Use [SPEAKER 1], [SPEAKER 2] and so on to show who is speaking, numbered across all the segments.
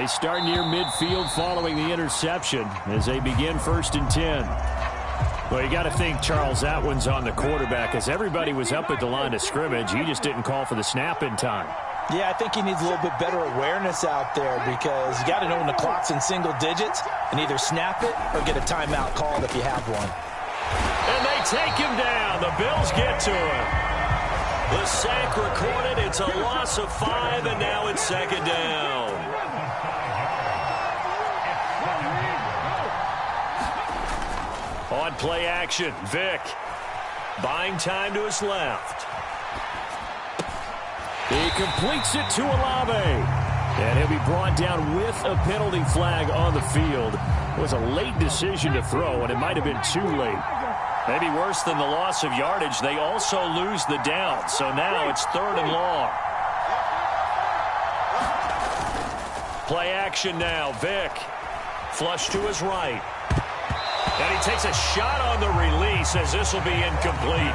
[SPEAKER 1] They start near midfield following the interception as they begin 1st and 10. Well, you got to think, Charles, that one's on the quarterback as everybody was up at the line of scrimmage. He just didn't call for the snap in time.
[SPEAKER 2] Yeah, I think he needs a little bit better awareness out there because you got to know when the clock's in single digits and either snap it or get a timeout called if you have one.
[SPEAKER 1] And they take him down. The Bills get to him. The sack recorded. It's a loss of 5, and now it's 2nd down. On play action, Vick buying time to his left. He completes it to Olave. And he'll be brought down with a penalty flag on the field. It was a late decision to throw, and it might have been too late. Maybe worse than the loss of yardage, they also lose the down. So now it's 3rd and long. Play action now. Vick. Flush to his right. And he takes a shot on the release as this will be incomplete.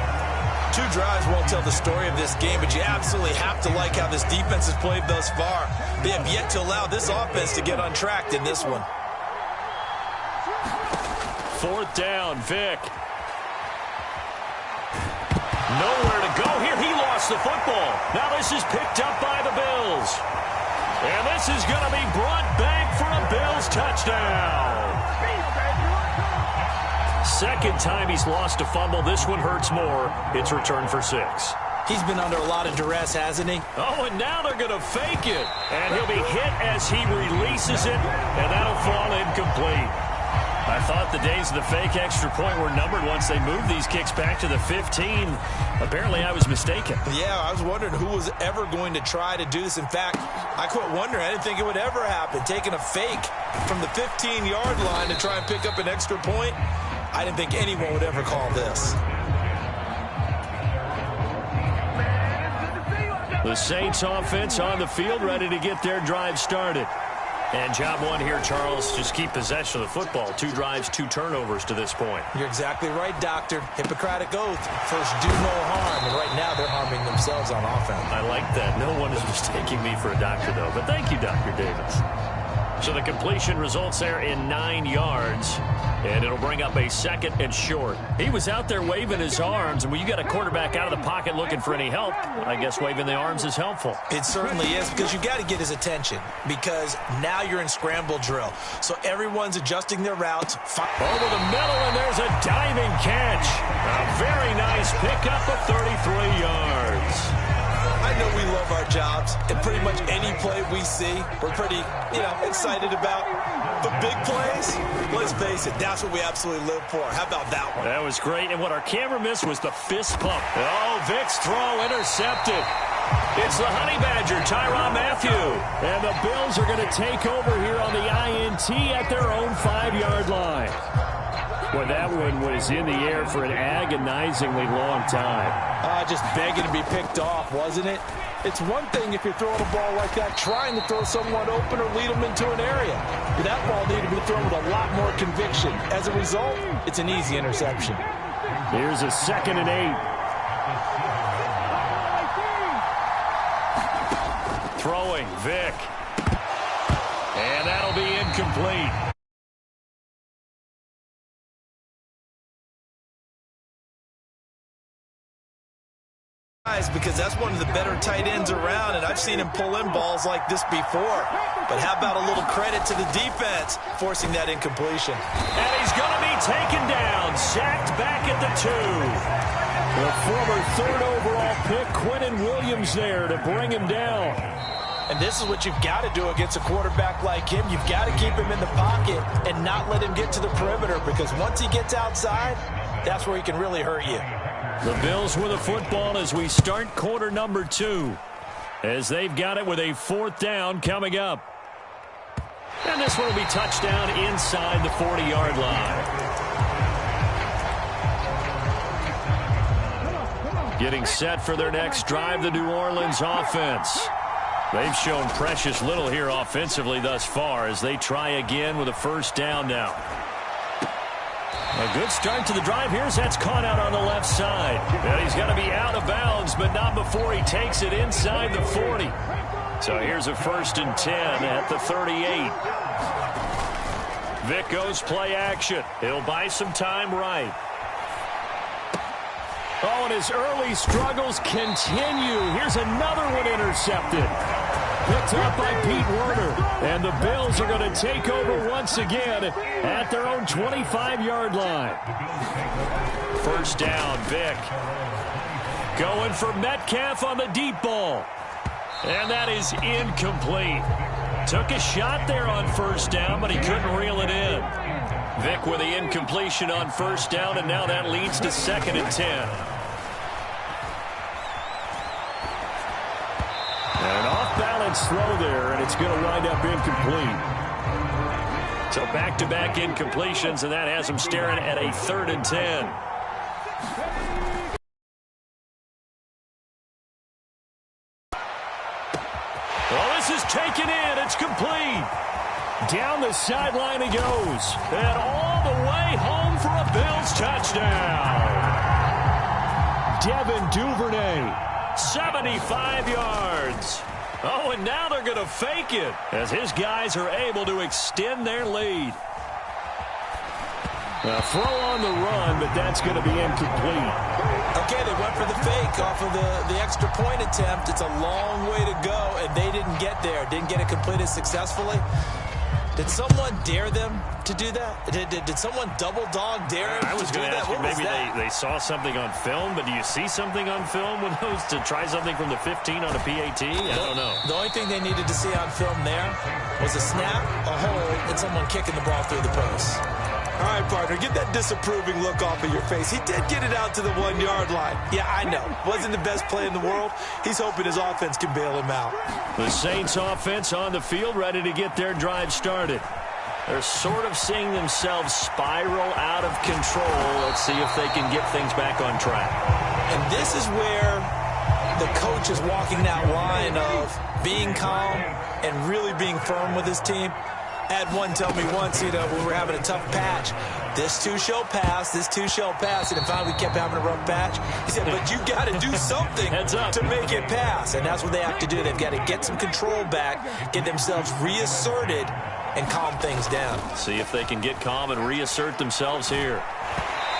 [SPEAKER 2] 2 drives won't tell the story of this game, but you absolutely have to like how this defense has played thus far. They have yet to allow this offense to get untracked in this one.
[SPEAKER 1] 4th down, Vick. Nowhere to go here. He lost the football. Now this is picked up by the Bills. And this is going to be brought back for a Bills touchdown. 2nd time he's lost a fumble. This one hurts more. It's returned for 6.
[SPEAKER 2] He's been under a lot of duress, hasn't he?
[SPEAKER 1] Oh, and now they're going to fake it. And he'll be hit as he releases it, and that'll fall incomplete. I thought the days of the fake extra point were numbered once they moved these kicks back to the 15. Apparently, I was mistaken.
[SPEAKER 2] Yeah, I was wondering who was ever going to try to do this. In fact, I quit wondering. I didn't think it would ever happen. Taking a fake from the 15-yard line to try and pick up an extra point, I didn't think anyone would ever call this.
[SPEAKER 1] The Saints offense on the field, ready to get their drive started. And job one here, Charles, just keep possession of the football. 2 drives, 2 turnovers to this point.
[SPEAKER 2] You're exactly right, Doctor. Hippocratic oath. First, do no harm. And right now, they're harming themselves on offense.
[SPEAKER 1] I like that. No one is mistaking me for a doctor, though. But thank you, Dr. Davis. So the completion results there in 9 yards. And it'll bring up a 2nd and short. He was out there waving his arms, and when you got a quarterback out of the pocket looking for any help, I guess waving the arms is helpful.
[SPEAKER 2] It certainly is, because you got to get his attention, because now you're in scramble drill. So everyone's adjusting their routes.
[SPEAKER 1] Over the middle, and there's a diving catch. A very nice pickup of 33 yards.
[SPEAKER 2] I know we love our jobs, and pretty much any play we see, we're pretty, excited about. But big plays, let's face it, that's what we absolutely live for. How about that one?
[SPEAKER 1] That was great, and what our camera missed was the fist pump. Oh, Vick's throw intercepted. It's the Honey Badger, Tyrann Mathieu. And the Bills are going to take over here on the INT at their own 5-yard line. Well, that one was in the air for an agonizingly long time.
[SPEAKER 2] Just begging to be picked off, wasn't it? It's one thing if you're throwing a ball like that, trying to throw someone open or lead them into an area. But that ball needed to be thrown with a lot more conviction. As a result, it's an easy interception.
[SPEAKER 1] Here's a 2nd and 8. Throwing, Vick. And that'll be incomplete.
[SPEAKER 2] Because that's one of the better tight ends around, and I've seen him pull in balls like this before. But how about a little credit to the defense forcing that incompletion?
[SPEAKER 1] And he's going to be taken down, sacked back at the 2. The former 3rd overall pick, Quinnen Williams, there to bring him down.
[SPEAKER 2] And this is what you've got to do against a quarterback like him. You've got to keep him in the pocket and not let him get to the perimeter, because once he gets outside, that's where he can really hurt you.
[SPEAKER 1] The Bills with a football as we start quarter number 2, as they've got it with a 4th down coming up. And this one will be touchdown inside the 40-yard line. Getting set for their next drive, the New Orleans offense. They've shown precious little here offensively thus far as they try again with a 1st down now. A good start to the drive here as that's caught out on the left side. And he's going to be out of bounds, but not before he takes it inside the 40. So here's a 1st and 10 at the 38. Vic goes play action. He'll buy some time right. Oh, and his early struggles continue. Here's another one intercepted. Picked up by Pete Werner. And the Bills are going to take over once again at their own 25-yard line. 1st down, Vic. Going for Metcalf on the deep ball. And that is incomplete. Took a shot there on 1st down, but he couldn't reel it in. Vic with the incompletion on 1st down, and now that leads to 2nd and 10. An off-balance throw there, and it's going to wind up incomplete. So back-to-back incompletions, and that has him staring at a 3rd and 10. Well, this is taken in. It's complete. Down the sideline he goes. And all the way home for a Bills touchdown. Devin Duvernay, 75 yards. Oh, and now they're going to fake it as his guys are able to extend their lead. A throw on the run, but that's going to be incomplete.
[SPEAKER 2] Okay, they went for the fake off of the extra point attempt. It's a long way to go, and they didn't get there. Didn't get it completed successfully. Did someone dare them to do that? Did someone double dog dare them
[SPEAKER 1] I was going to ask you, maybe they saw something on film, but do you see something on film with those to try something from the 15 on a PAT? I don't know.
[SPEAKER 2] The only thing they needed to see on film there was a snap, a hold, and someone kicking the ball through the post. All right, partner, get that disapproving look off of your face. He did get it out to the 1-yard line. Yeah, I know. Wasn't the best play in the world. He's hoping his offense can bail him out.
[SPEAKER 1] The Saints offense on the field, ready to get their drive started. They're sort of seeing themselves spiral out of control. Let's see if they can get things back on track.
[SPEAKER 2] And this is where the coach is walking that line of being calm and really being firm with his team. I had one tell me once, when we were having a tough patch, this too shall pass, this too shall pass, and finally we kept having a rough patch. He said, but you got to do something to make it pass, and that's what they have to do. They've got to get some control back, get themselves reasserted, and calm things down.
[SPEAKER 1] See if they can get calm and reassert themselves here.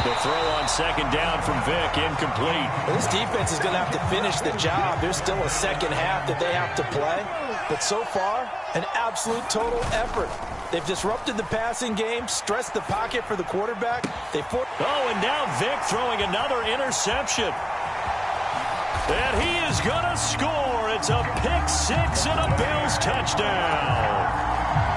[SPEAKER 1] The throw on 2nd down from Vic, incomplete.
[SPEAKER 2] Well, this defense is going to have to finish the job. There's still a second half that they have to play. But so far, an absolute total effort. They've disrupted the passing game, stressed the pocket for the quarterback.
[SPEAKER 1] Oh, and now Vic throwing another interception. And he is going to score. It's a pick-6 and a Bills touchdown.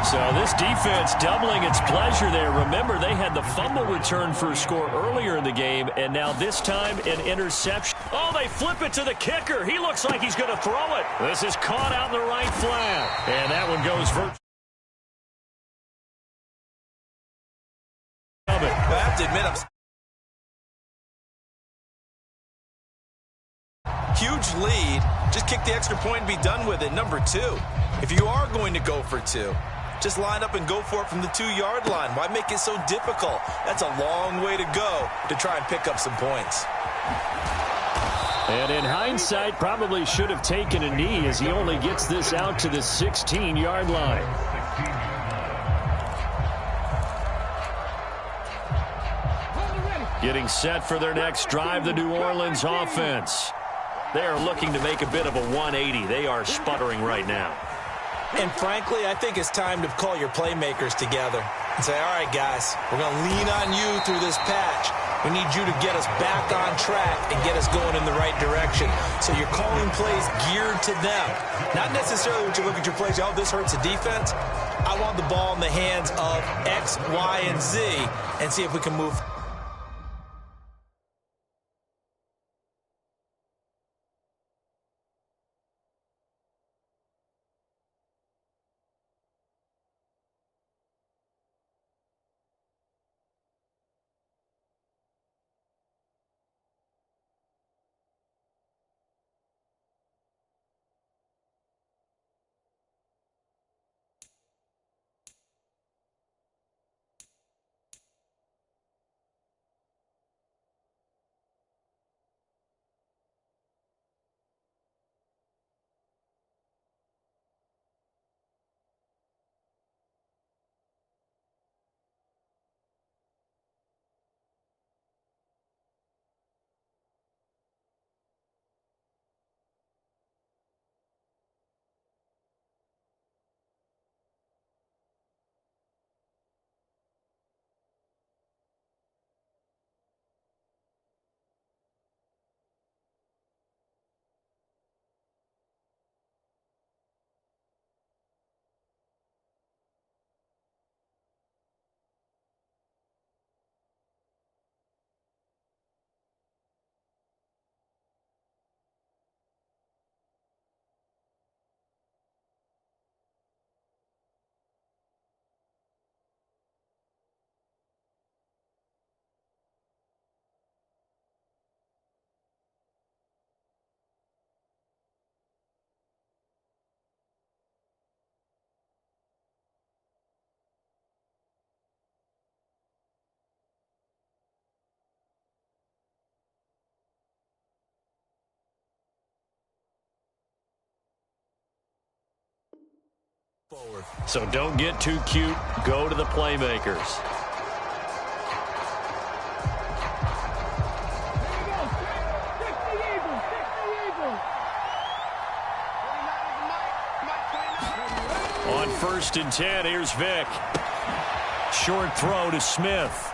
[SPEAKER 1] So this defense doubling its pleasure there. Remember, they had the fumble return for a score earlier in the game, and now this time an interception. Oh, they flip it to the kicker. He looks like he's going to throw it. This is caught out in the right flat. And that one goes
[SPEAKER 2] I have to admit, huge lead. Just kick the extra point and be done with it. Number 2, if you are going to go for 2, just line up and go for it from the 2-yard line. Why make it so difficult? That's a long way to go to try and pick up some points.
[SPEAKER 1] And in hindsight, probably should have taken a knee as he only gets this out to the 16-yard line. Getting set for their next drive, the New Orleans offense. They are looking to make a bit of a 180. They are sputtering right now.
[SPEAKER 2] And frankly, I think it's time to call your playmakers together and say, all right, guys, we're going to lean on you through this patch. We need you to get us back on track and get us going in the right direction. So you're calling plays geared to them. Not necessarily when you look at your plays, oh, this hurts the defense. I want the ball in the hands of X, Y, and Z and see if we can move.
[SPEAKER 1] So don't get too cute. Go to the playmakers. On 1st and 10, here's Vic. Short throw to Smith.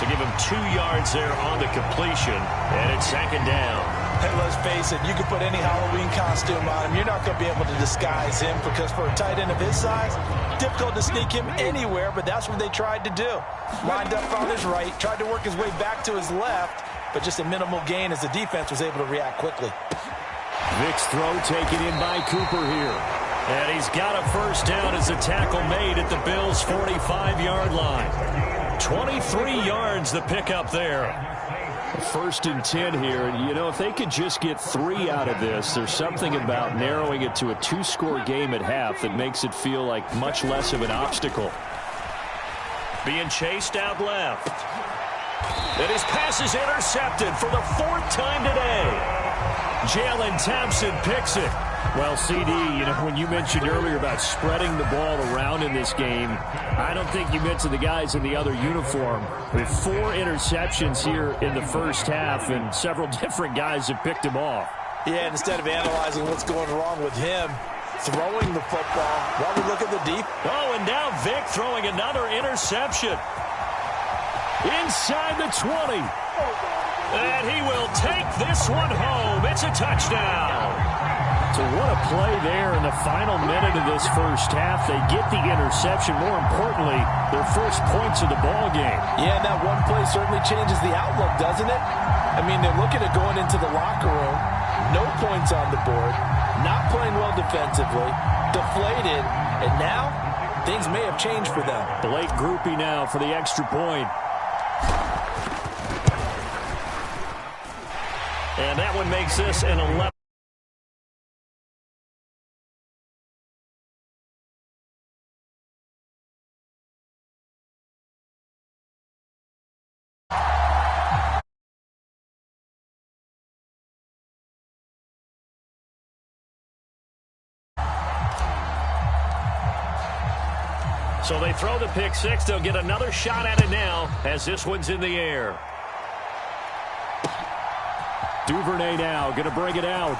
[SPEAKER 1] So give him 2 yards there on the completion, and it's 2nd down.
[SPEAKER 2] Hey, let's face it, you can put any Halloween costume on him. You're not going to be able to disguise him because for a tight end of his size, difficult to sneak him anywhere, but that's what they tried to do. Lined up on his right, tried to work his way back to his left, but just a minimal gain as the defense was able to react quickly.
[SPEAKER 1] Vic's throw taken in by Cooper here. And he's got a 1st down as a tackle made at the Bills' 45-yard line. 23 yards the pickup there. 1st and 10 here. And, you know, if they could just get 3 out of this, there's something about narrowing it to a 2-score game at half that makes it feel like much less of an obstacle. Being chased out left. And his pass is intercepted for the 4th time today. Jalen Thompson picks it. Well, CD, you know, when you mentioned earlier about spreading the ball around in this game, I don't think you mentioned the guys in the other uniform. With 4 interceptions here in the 1st half, and several different guys have picked him off.
[SPEAKER 2] Yeah, instead of analyzing what's going wrong with him, throwing the football, while we look at the deep.
[SPEAKER 1] Oh, and now Vic throwing another interception. Inside the 20. And he will take this one home. It's a touchdown. So what a play there in the final minute of this 1st half. They get the interception. More importantly, their first points of the ball game.
[SPEAKER 2] Yeah, and that one play certainly changes the outlook, doesn't it? I mean, they're looking at going into the locker room, no points on the board, not playing well defensively, deflated, and now things may have changed for them.
[SPEAKER 1] Blake Groupie now for the extra point. And that one makes this an 11. So they throw the pick 6. They'll get another shot at it now as this one's in the air. Duvernay now going to bring it out.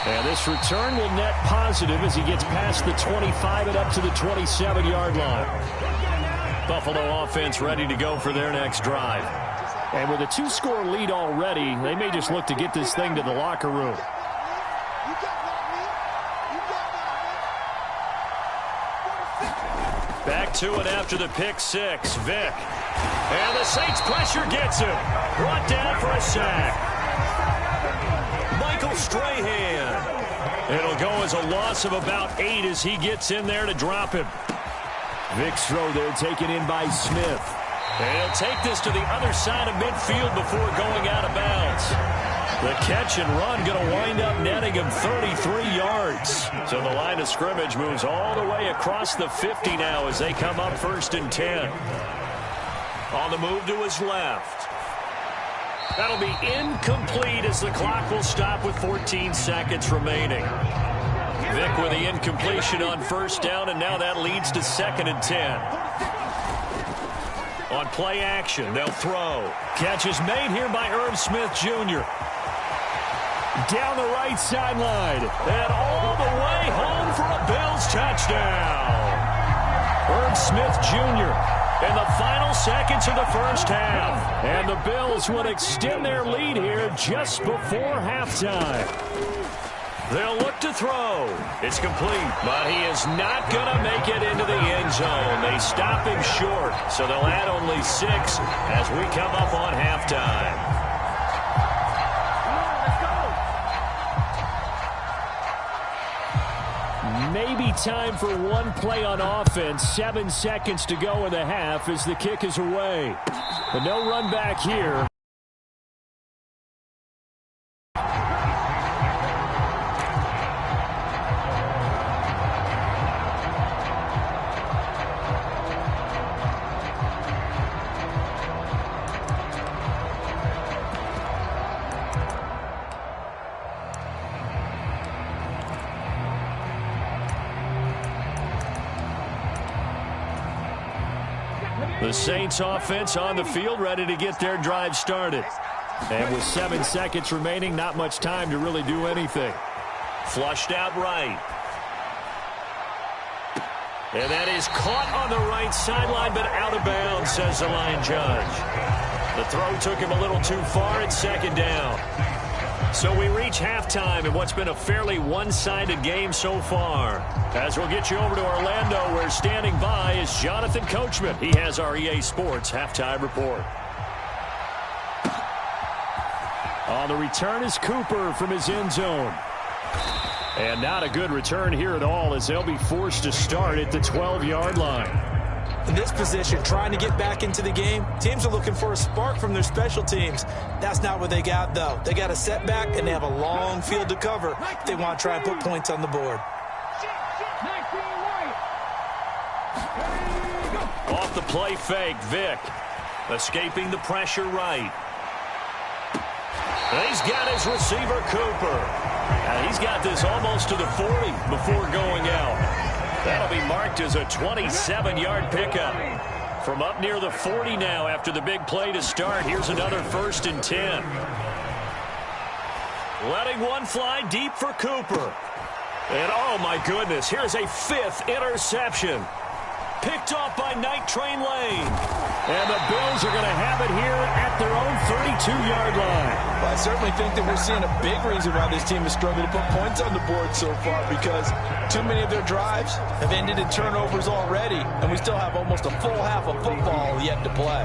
[SPEAKER 1] And this return will net positive as he gets past the 25 and up to the 27-yard line. Buffalo offense ready to go for their next drive. And with a 2-score lead already, they may just look to get this thing to the locker room. Back to it after the pick 6. Vic. And the Saints pressure gets him. Brought down for a sack. Michael Strahan. It'll go as a loss of about 8 as he gets in there to drop him. Vic's throw there taken in by Smith. And he'll take this to the other side of midfield before going out of bounds. The catch and run going to wind up netting him 33 yards. So the line of scrimmage moves all the way across the 50 now as they come up 1st and 10. On the move to his left. That'll be incomplete as the clock will stop with 14 seconds remaining. Vic with the incompletion on 1st down, and now that leads to 2nd and 10. On play action, they'll throw. Catch is made here by Irv Smith Jr. Down the right sideline. And all the way home for a Bills touchdown. Irv Smith Jr. in the final seconds of the 1st half. And the Bills would extend their lead here just before halftime. They'll look to throw. It's complete, but he is not going to make it into the end zone. They stop him short, so they'll add only 6 as we come up on halftime. Maybe time for one play on offense. 7 seconds to go in the half as the kick is away. But no run back here. The Saints offense on the field, ready to get their drive started. And with 7 seconds remaining, not much time to really do anything. Flushed out right. And that is caught on the right sideline, but out of bounds, says the line judge. The throw took him a little too far at second down. So we reach halftime in what's been a fairly one-sided game so far. As we'll get you over to Orlando, where standing by is Jonathan Coachman. He has our EA Sports halftime report. On the return is Cooper from his end zone. And not a good return here at all, as they'll be forced to start at the 12-yard line.
[SPEAKER 2] In this position, trying to get back into the game, teams are looking for a spark from their special teams. That's not what they got, though. They got a setback, and they have a long field to cover if they want to try and put points on the board.
[SPEAKER 1] Off the play fake, Vick. Escaping the pressure right. And he's got his receiver, Cooper. He's got this almost to the 40 before going out. That'll be marked as a 27-yard pickup. From up near the 40 now after the big play to start. Here's another 1st and 10. Letting one fly deep for Cooper. And oh my goodness, here's a 5th interception. Picked off by Night Train Lane. And the Bills are going to have it here at their own 32-yard line.
[SPEAKER 2] Well, I certainly think that we're seeing a big reason why this team is struggling to put points on the board so far, because too many of their drives have ended in turnovers already, and we still have almost a full half of football yet to play.